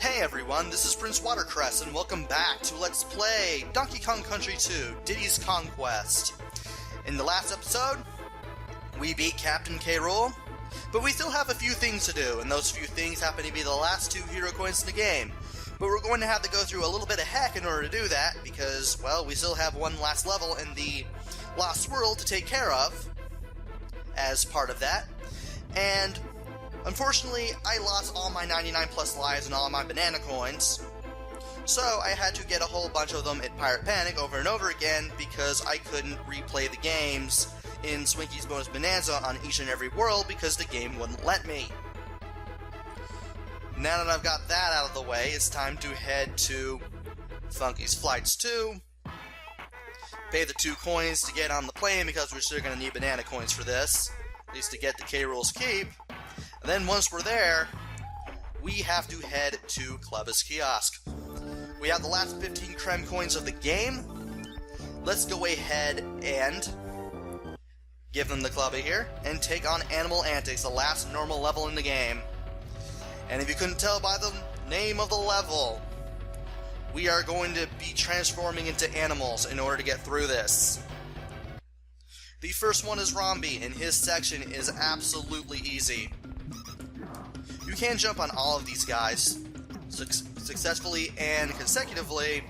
Hey everyone, this is Prince Watercress, and welcome back to Let's Play Donkey Kong Country 2, Diddy's Conquest. In the last episode, we beat Kaptain K. Rool, but we still have a few things to do, and those few things happen to be the last 2 hero coins in the game. But we're going to have to go through a little bit of heck in order to do that, because, well, we still have one last level in the Lost World to take care of, as part of that, and unfortunately, I lost all my 99 plus lives and all my banana coins, so I had to get a whole bunch of them at Pirate Panic over and over again because I couldn't replay the games in Swinky's Bonus Bonanza on each and every world because the game wouldn't let me. Now that I've got that out of the way, it's time to head to Funky's Flights 2, pay the 2 coins to get on the plane because we're still going to need banana coins for this, at least to get the K. Rool's Keep. And then once we're there, we have to head to Clubba's Kiosk. We have the last 15 Creme coins of the game. Let's go ahead and give them the Clubba here and take on Animal Antics, the last normal level in the game. And if you couldn't tell by the name of the level, we are going to be transforming into animals in order to get through this. The first one is Romby, and his section is absolutely easy. You can jump on all of these guys successfully and consecutively,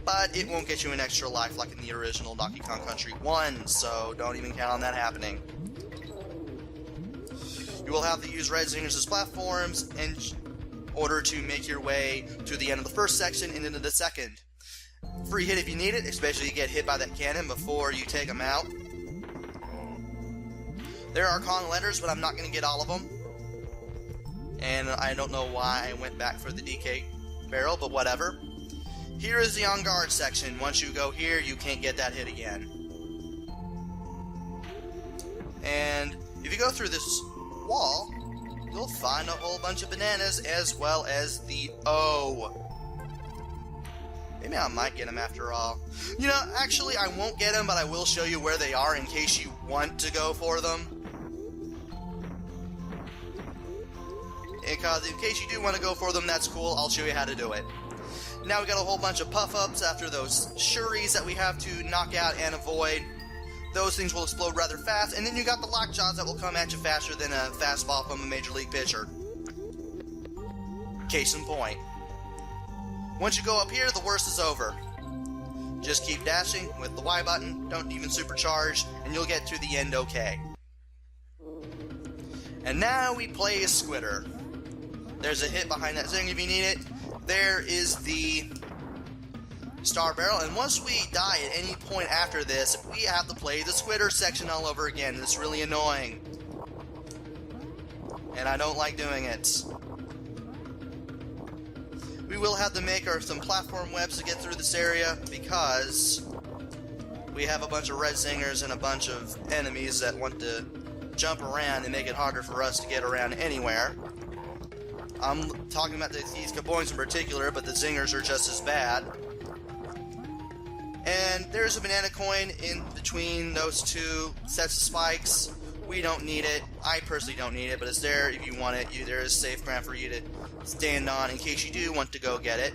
but it won't get you an extra life like in the original Donkey Kong Country 1, so don't even count on that happening. You will have to use red zingers as platforms in order to make your way to the end of the first section and into the second. Free hit if you need it, especially if you get hit by that cannon before you take them out. There are Kong letters, but I'm not going to get all of them. And I don't know why I went back for the DK barrel, but whatever. Here is the On Guard section. Once you go here, you can't get that hit again. And if you go through this wall, you'll find a whole bunch of bananas as well as the O. Maybe I might get them after all. You know, actually I won't get them, but I will show you where they are in case you want to go for them. Because in case you do want to go for them, that's cool. I'll show you how to do it. Now we got a whole bunch of puff-ups after those Shuris that we have to knock out and avoid. Those things will explode rather fast. And then you got the lockjaws that will come at you faster than a fastball from a Major League pitcher. Case in point. Once you go up here, the worst is over. Just keep dashing with the Y button. Don't even supercharge, and you'll get to the end okay. And now we play as Squitter. There's a hit behind that zing if you need it. There is the Star Barrel, and once we die at any point after this, we have to play the Squitter section all over again. It's really annoying. And I don't like doing it. We will have to make some platform webs to get through this area because we have a bunch of red zingers and a bunch of enemies that want to jump around and make it harder for us to get around anywhere. I'm talking about these kaboings in particular, but the zingers are just as bad. And there's a banana coin in between those 2 sets of spikes. We don't need it. I personally don't need it, but it's there if you want it. There is safe ground for you to stand on in case you do want to go get it.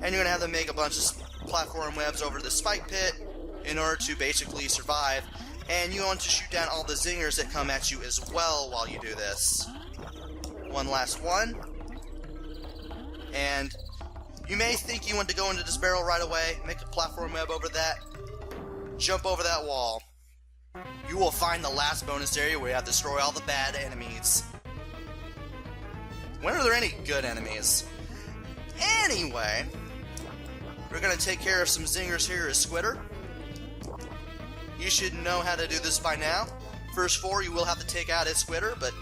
And you're going to have to make a bunch of platform webs over the spike pit in order to basically survive. And you want to shoot down all the zingers that come at you as well while you do this. One last one. And you may think you want to go into this barrel right away, make a platform web over that, jump over that wall. You will find the last bonus area where you have to destroy all the bad enemies. When are there any good enemies? Anyway, we're going to take care of some zingers here as Squitter. You should know how to do this by now. First 4 you will have to take out as Squitter, but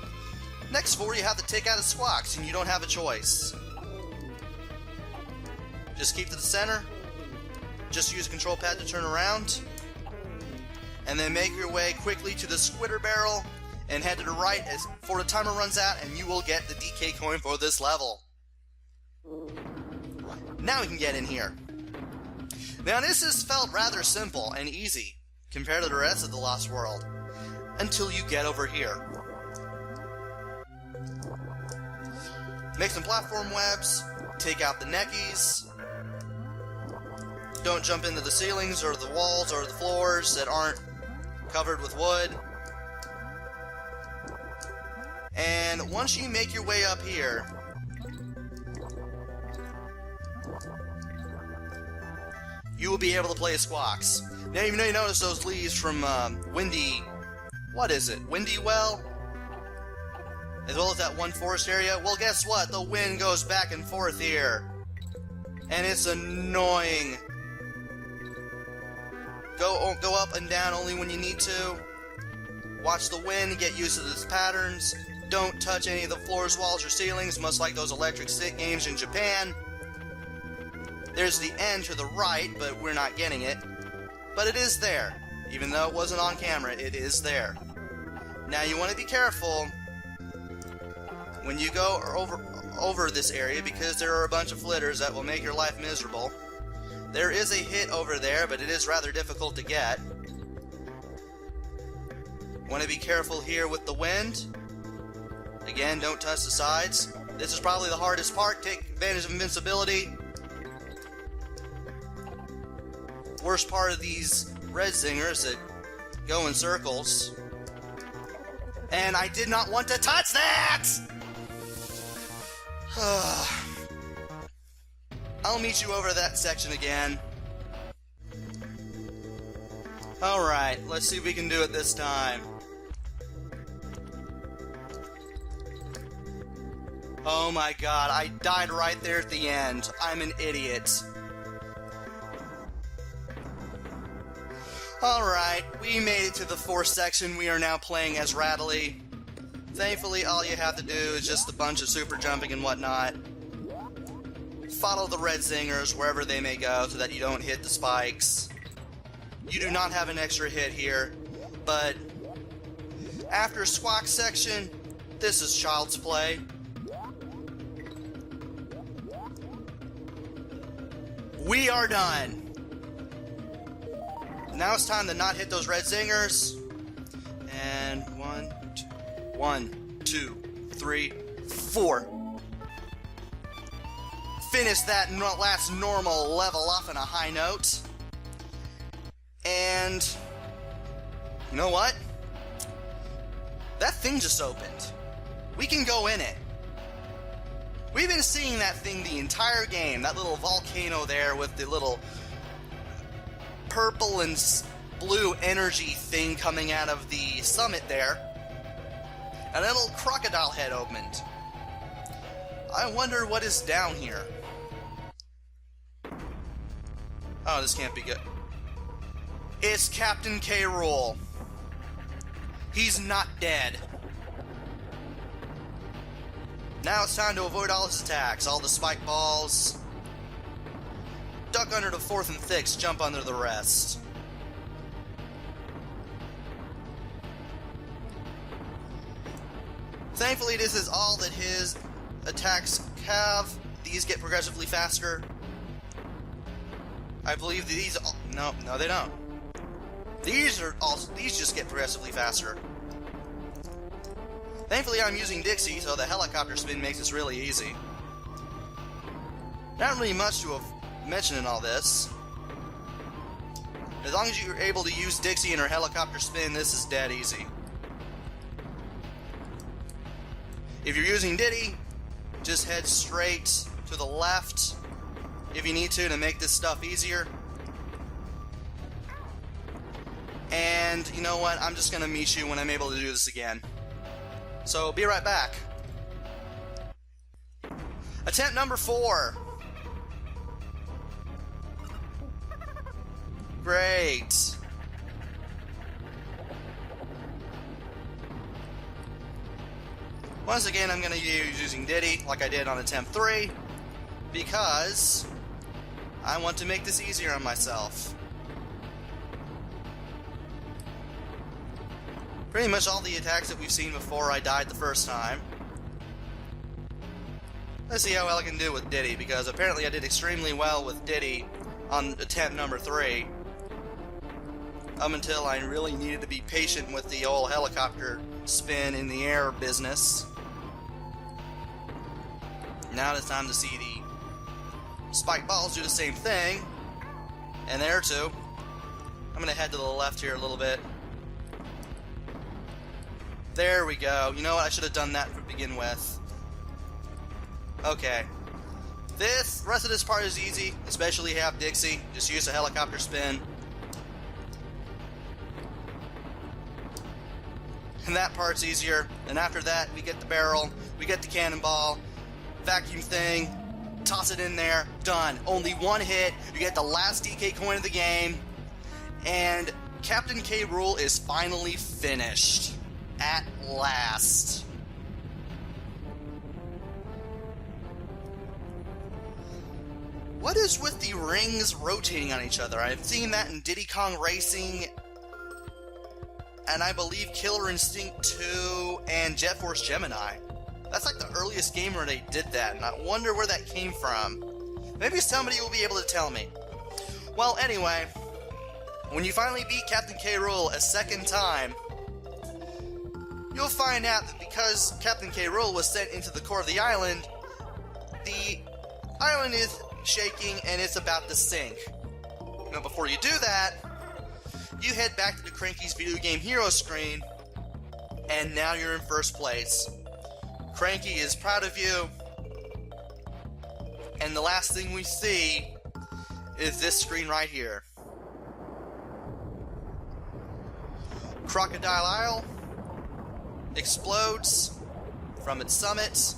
next 4 you have to take out as Squawks, and you don't have a choice. Just keep to the center. Just use the control pad to turn around. And then make your way quickly to the Squitter barrel and head to the right before the timer runs out, and you will get the DK coin for this level. Now we can get in here. Now this has felt rather simple and easy compared to the rest of the Lost World, until you get over here. Make some platform webs, take out the neckies. Don't jump into the ceilings or the walls or the floors that aren't covered with wood. And once you make your way up here, you will be able to play squawks. Now, even though you notice those leaves from Windy... What is it? Windy Well? As well as that one forest area? Well, guess what? The wind goes back and forth here. And it's annoying. Go up and down only when you need to. Watch the wind, get used to its patterns. Don't touch any of the floors, walls, or ceilings, much like those electric stick games in Japan. There's the end to the right, but we're not getting it. But it is there. Even though it wasn't on camera, it is there. Now you want to be careful when you go over this area, because there are a bunch of flitters that will make your life miserable. There is a hit over there, but it is rather difficult to get. Want to be careful here with the wind. Again, don't touch the sides. This is probably the hardest part. Take advantage of invincibility. Worst part of these red zingers that go in circles. And I did not want to touch that! I'll meet you over that section again. Alright, let's see if we can do it this time. Oh my god, I died right there at the end. I'm an idiot. Alright, we made it to the fourth section. We are now playing as Rattly. Thankfully, all you have to do is just a bunch of super jumping and whatnot. Follow the red zingers wherever they may go so that you don't hit the spikes. You do not have an extra hit here, but after a squawk section, this is child's play. We are done. Now it's time to not hit those red zingers. And 1, 2, 3, 4. Finish that last normal level off on a high note. And you know what? That thing just opened. We can go in it. We've been seeing that thing the entire game. That little volcano there with the little purple and blue energy thing coming out of the summit there. And a little crocodile head opened. I wonder what is down here. Oh, this can't be good. It's Kaptain K. Rool. He's not dead. Now it's time to avoid all his attacks, all the spike balls. Duck under the fourth and thicks, jump under the rest. Thankfully, this is all that his attacks have. These get progressively faster. I believe these... No, they don't. These just get progressively faster. Thankfully, I'm using Dixie, so the helicopter spin makes this really easy. Not really much to mention in all this. As long as you're able to use Dixie and her helicopter spin, this is dead easy. If you're using Diddy, just head straight to the left if you need to make this stuff easier. And you know what? I'm just going to meet you when I'm able to do this again. So, be right back. Attempt number 4. Great. Once again, I'm going to use using Diddy like I did on attempt 3 because I want to make this easier on myself. Pretty much all the attacks that we've seen before, I died the first time. Let's see how well I can do with Diddy, because apparently I did extremely well with Diddy on attempt number 3. Up until I really needed to be patient with the old helicopter spin in the air business. Now it's time to see the spike balls do the same thing. And there too. I'm going to head to the left here a little bit. There we go. You know what? I should have done that to begin with. Okay. The rest of this part is easy, especially have Dixie. Just use a helicopter spin. And that part's easier. And after that, we get the barrel, we get the cannonball, vacuum thing, toss it in there, done. Only one hit, you get the last DK coin of the game, and Kaptain K. Rool is finally finished. At last. What is with the rings rotating on each other? I've seen that in Diddy Kong Racing, and I believe Killer Instinct 2 and Jet Force Gemini. That's like the earliest game where they did that, and I wonder where that came from. Maybe somebody will be able to tell me. Well, anyway, when you finally beat Kaptain K. Rool a second time, you'll find out that because Kaptain K. Rool was sent into the core of the island is shaking and it's about to sink. Now, before you do that, you head back to the Cranky's Video Game Hero screen, and now you're in first place. Cranky is proud of you, and the last thing we see is this screen right here. Crocodile Isle explodes from its summit,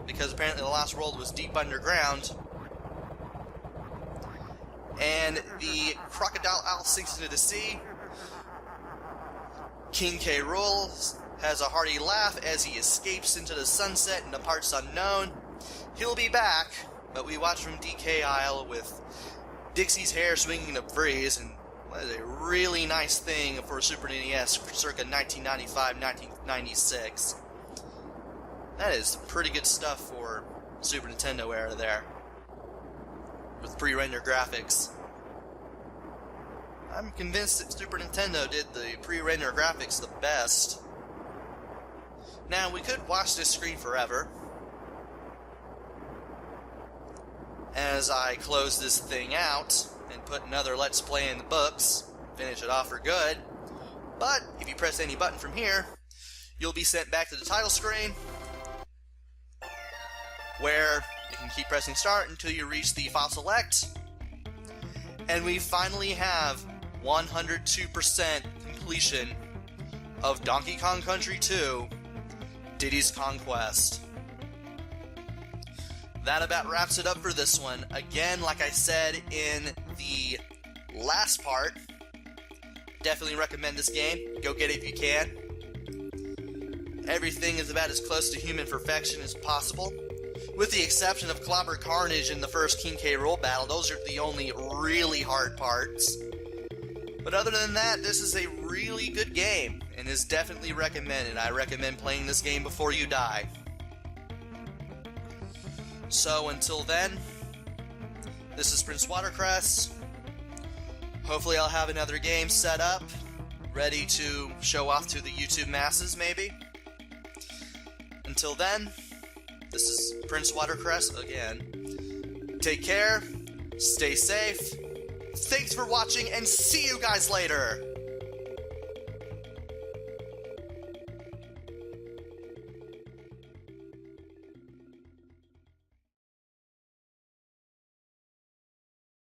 because apparently the last world was deep underground, and the Crocodile Isle sinks into the sea. King K. Rool has a hearty laugh as he escapes into the sunset in the parts unknown. He'll be back, but we watch from DK Isle with Dixie's hair swinging in the breeze, and that is a really nice thing for Super NES circa 1995-1996. That is pretty good stuff for Super Nintendo era there, with pre-rendered graphics. I'm convinced that Super Nintendo did the pre-rendered graphics the best. Now, we could watch this screen forever as I close this thing out and put another Let's Play in the books, finish it off for good. But if you press any button from here, you'll be sent back to the title screen, where you can keep pressing start until you reach the file select, and we finally have 102% completion of Donkey Kong Country 2 Diddy's Conquest. That about wraps it up for this one. Again, like I said in the last part, definitely recommend this game. Go get it if you can. Everything is about as close to human perfection as possible, with the exception of Clobber Carnage in the first King K. Rool battle. Those are the only really hard parts. But other than that, this is a really good game, and is definitely recommended. I recommend playing this game before you die. So until then, this is Prince Watercress. Hopefully I'll have another game set up, ready to show off to the YouTube masses, maybe. Until then, this is Prince Watercress again. Take care, stay safe, thanks for watching, and see you guys later!